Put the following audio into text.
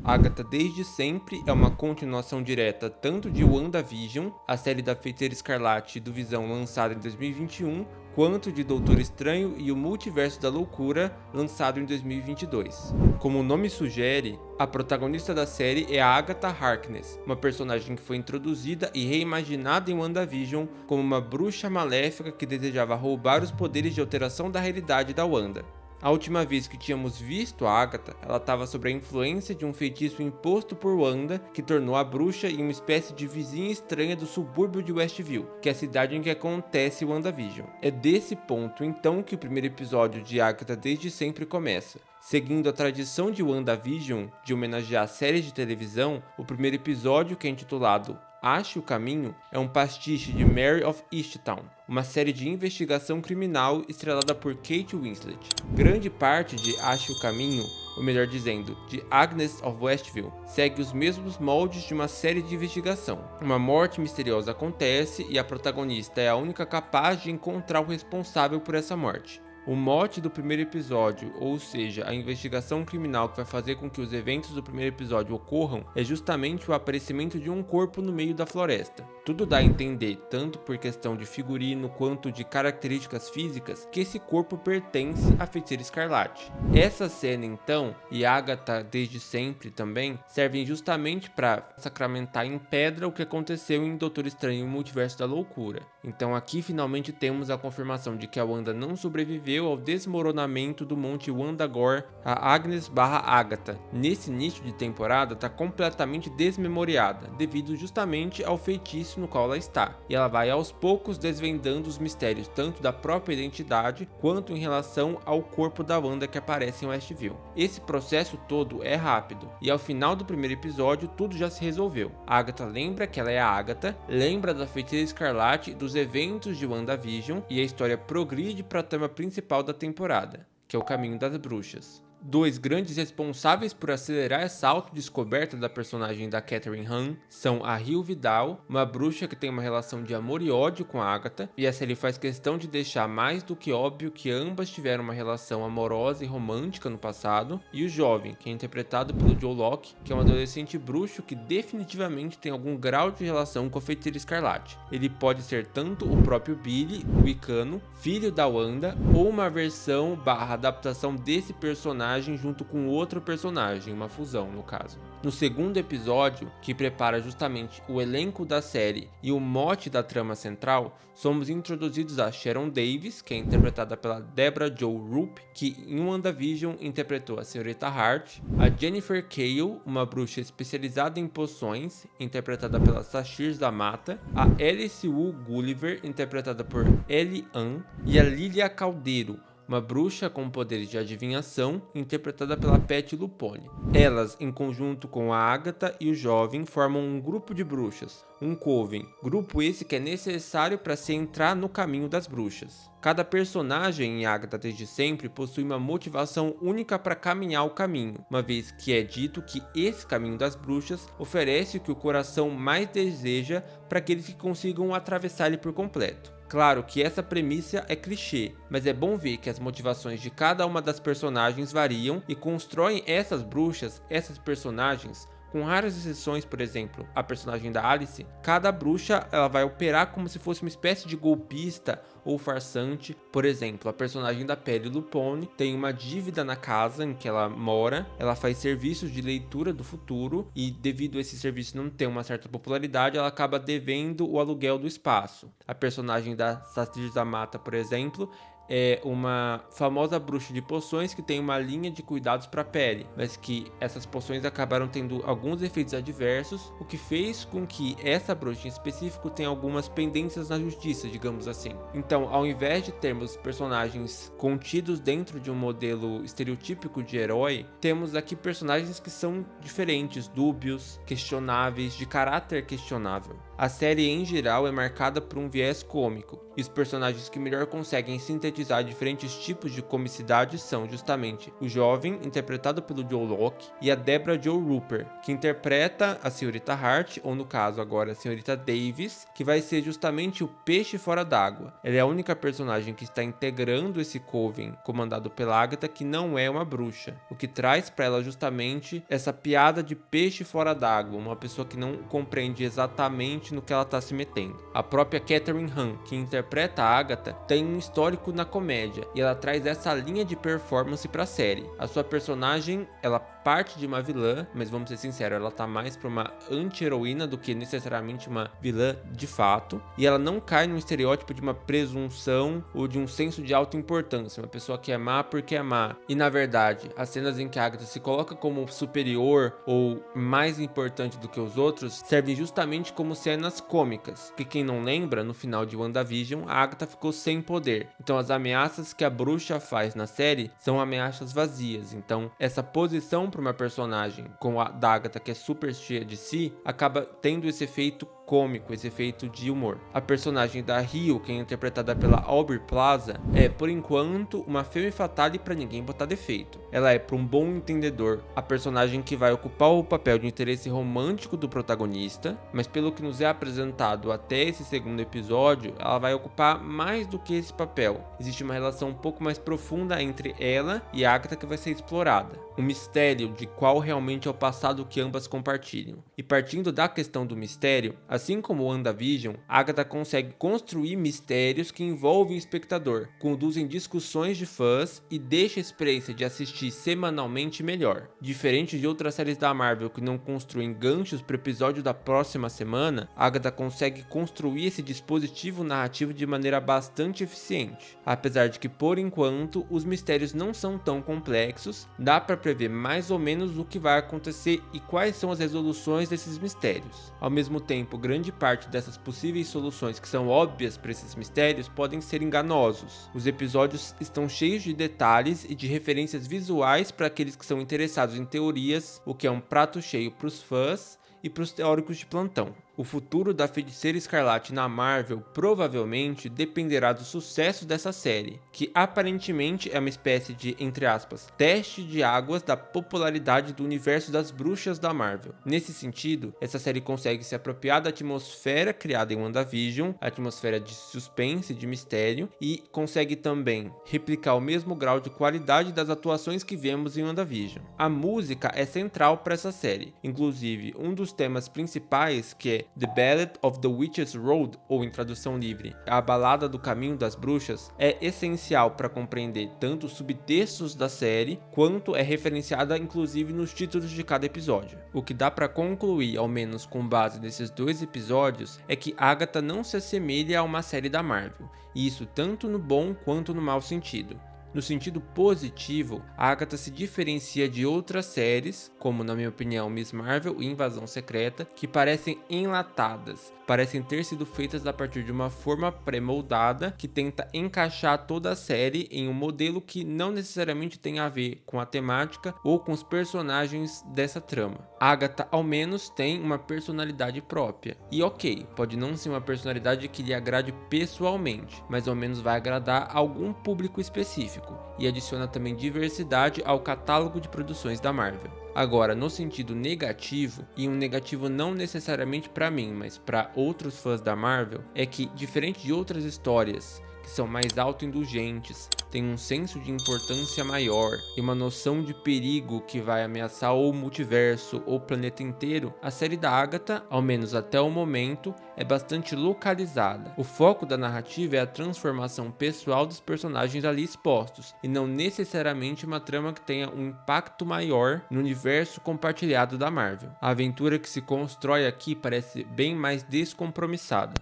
Agatha Desde Sempre é uma continuação direta tanto de WandaVision, a série da Feiticeira Escarlate e do Visão lançada em 2021, quanto de Doutor Estranho e o Multiverso da Loucura, lançado em 2022. Como o nome sugere, a protagonista da série é a Agatha Harkness, uma personagem que foi introduzida e reimaginada em WandaVision como uma bruxa maléfica que desejava roubar os poderes de alteração da realidade da Wanda. A última vez que tínhamos visto a Agatha, ela estava sob a influência de um feitiço imposto por Wanda, que tornou a bruxa em uma espécie de vizinha estranha do subúrbio de Westview, que é a cidade em que acontece WandaVision. É desse ponto, então, que o primeiro episódio de Agatha Desde Sempre começa. Seguindo a tradição de WandaVision de homenagear séries de televisão, o primeiro episódio, que é intitulado Ache o Caminho, é um pastiche de Mare of Easttown, uma série de investigação criminal estrelada por Kate Winslet. Grande parte de Ache o Caminho, ou melhor dizendo, de Agnes of Westview, segue os mesmos moldes de uma série de investigação. Uma morte misteriosa acontece e a protagonista é a única capaz de encontrar o responsável por essa morte. O mote do primeiro episódio, ou seja, a investigação criminal que vai fazer com que os eventos do primeiro episódio ocorram, é justamente o aparecimento de um corpo no meio da floresta. Tudo dá a entender, tanto por questão de figurino quanto de características físicas, que esse corpo pertence à Feiticeira Escarlate. Essa cena então, e Agatha Desde Sempre também, servem justamente para sacramentar em pedra o que aconteceu em Doutor Estranho e o Multiverso da Loucura. Então aqui finalmente temos a confirmação de que a Wanda não sobreviveu ao desmoronamento do Monte Wundagore, a Agnes/Agatha. Nesse início de temporada está completamente desmemoriada, devido justamente ao feitiço no qual ela está, e ela vai aos poucos desvendando os mistérios tanto da própria identidade quanto em relação ao corpo da Wanda que aparece em Westview. Esse processo todo é rápido, e ao final do primeiro episódio tudo já se resolveu. A Agatha lembra que ela é a Agatha, lembra da Feiticeira Escarlate e dos eventos de WandaVision, e a história progride para a trama principal da temporada, que é o Caminho das Bruxas. Dois grandes responsáveis por acelerar essa autodescoberta da personagem da Catherine Hahn são a Hill Vidal, uma bruxa que tem uma relação de amor e ódio com a Agatha, e a série faz questão de deixar mais do que óbvio que ambas tiveram uma relação amorosa e romântica no passado, e o jovem, que é interpretado pelo Joe Locke, que é um adolescente bruxo que definitivamente tem algum grau de relação com a Feiticeira Escarlate. Ele pode ser tanto o próprio Billy, o Wicano, filho da Wanda, ou uma versão / adaptação desse personagem junto com outro personagem, uma fusão no caso. No segundo episódio, que prepara justamente o elenco da série e o mote da trama central, somos introduzidos a Sharon Davis, que é interpretada pela Deborah Jo Rupp, que em WandaVision interpretou a Senhorita Hart, a Jennifer Cale, uma bruxa especializada em poções, interpretada pela Sashir Zamata, a Alice Wu Gulliver, interpretada por Ellie Ann, e a Lilia Caldeiro, uma bruxa com poderes de adivinhação, interpretada pela Patti Lupone. Elas, em conjunto com a Agatha e o jovem, formam um grupo de bruxas, um coven, grupo esse que é necessário para se entrar no caminho das bruxas. Cada personagem em Agatha Desde Sempre possui uma motivação única para caminhar o caminho, uma vez que é dito que esse caminho das bruxas oferece o que o coração mais deseja para aqueles que consigam atravessar ele por completo. Claro que essa premissa é clichê, mas é bom ver que as motivações de cada uma das personagens variam e constroem essas bruxas, essas personagens. Com raras exceções, por exemplo, a personagem da Alice, cada bruxa ela vai operar como se fosse uma espécie de golpista ou farsante. Por exemplo, a personagem da Patti Lupone tem uma dívida na casa em que ela mora, ela faz serviços de leitura do futuro e devido a esse serviço não ter uma certa popularidade, ela acaba devendo o aluguel do espaço. A personagem da Sashir Zamata, por exemplo, é uma famosa bruxa de poções que tem uma linha de cuidados para a pele, mas que essas poções acabaram tendo alguns efeitos adversos, o que fez com que essa bruxa em específico tenha algumas pendências na justiça, digamos assim. Então, ao invés de termos personagens contidos dentro de um modelo estereotípico de herói, temos aqui personagens que são diferentes, dúbios, questionáveis, de caráter questionável. a série em geral é marcada por um viés cômico, e os personagens que melhor conseguem sintetizar diferentes tipos de comicidade são justamente o jovem, interpretado pelo Joe Locke, e a Debra Jo Rupp, que interpreta a Senhorita Hart, ou no caso agora a Senhorita Davis, que vai ser justamente o peixe fora d'água. Ela é a única personagem que está integrando esse coven comandado pela Agatha que não é uma bruxa, o que traz para ela justamente essa piada de peixe fora d'água, uma pessoa que não compreende exatamente no que ela está se metendo. A própria Kathryn Hahn, que interpreta a Agatha, tem um histórico na comédia e ela traz essa linha de performance para a série. A sua personagem, ela parte de uma vilã, mas vamos ser sinceros, ela tá mais para uma anti-heroína do que necessariamente uma vilã de fato, e ela não cai no estereótipo de uma presunção ou de um senso de alta importância, uma pessoa que é má porque é má. E na verdade, as cenas em que a Agatha se coloca como superior ou mais importante do que os outros servem justamente como cenas cômicas, que quem não lembra, no final de WandaVision, a Agatha ficou sem poder. Então as ameaças que a bruxa faz na série são ameaças vazias. Então essa posição para uma personagem como a da Agatha, que é super cheia de si, acaba tendo esse efeito cômico, esse efeito de humor. A personagem da Rio, que é interpretada pela Aubrey Plaza, é, por enquanto, uma femme fatale para ninguém botar defeito. Ela é, para um bom entendedor, a personagem que vai ocupar o papel de interesse romântico do protagonista, mas pelo que nos é apresentado até esse segundo episódio, ela vai ocupar mais do que esse papel. Existe uma relação um pouco mais profunda entre ela e a Agatha que vai ser explorada. Um mistério de qual realmente é o passado que ambas compartilham. E partindo da questão do mistério, assim como WandaVision, Agatha consegue construir mistérios que envolvem o espectador, conduzem discussões de fãs e deixa a experiência de assistir semanalmente melhor. Diferente de outras séries da Marvel que não construem ganchos para o episódio da próxima semana, Agatha consegue construir esse dispositivo narrativo de maneira bastante eficiente. Apesar de que, por enquanto, os mistérios não são tão complexos, dá para prever mais ou menos o que vai acontecer e quais são as resoluções desses mistérios. Ao mesmo tempo, grande parte dessas possíveis soluções que são óbvias para esses mistérios podem ser enganosos. Os episódios estão cheios de detalhes e de referências visuais para aqueles que são interessados em teorias, o que é um prato cheio para os fãs e para os teóricos de plantão. O futuro da Feiticeira Escarlate na Marvel provavelmente dependerá do sucesso dessa série, que aparentemente é uma espécie de, entre aspas, teste de águas da popularidade do universo das bruxas da Marvel. Nesse sentido, essa série consegue se apropriar da atmosfera criada em WandaVision, a atmosfera de suspense e de mistério, e consegue também replicar o mesmo grau de qualidade das atuações que vemos em WandaVision. A música é central para essa série, inclusive um dos temas principais, que é The Ballad of the Witch's Road, ou em tradução livre, a Balada do Caminho das Bruxas, é essencial para compreender tanto os subtextos da série, quanto é referenciada inclusive nos títulos de cada episódio. O que dá para concluir, ao menos com base nesses dois episódios, é que Agatha não se assemelha a uma série da Marvel, e isso tanto no bom quanto no mau sentido. No sentido positivo, a Agatha se diferencia de outras séries, como na minha opinião Miss Marvel e Invasão Secreta, que parecem enlatadas, parecem ter sido feitas a partir de uma forma pré-moldada que tenta encaixar toda a série em um modelo que não necessariamente tem a ver com a temática ou com os personagens dessa trama. A Agatha ao menos tem uma personalidade própria, e ok, pode não ser uma personalidade que lhe agrade pessoalmente, mas ao menos vai agradar algum público específico, e adiciona também diversidade ao catálogo de produções da Marvel. Agora, no sentido negativo, e um negativo não necessariamente para mim, mas para outros fãs da Marvel, é que, diferente de outras histórias que são mais autoindulgentes, tem um senso de importância maior e uma noção de perigo que vai ameaçar ou o multiverso ou o planeta inteiro, a série da Agatha, ao menos até o momento, é bastante localizada. O foco da narrativa é a transformação pessoal dos personagens ali expostos, e não necessariamente uma trama que tenha um impacto maior no universo compartilhado da Marvel. A aventura que se constrói aqui parece bem mais descompromissada.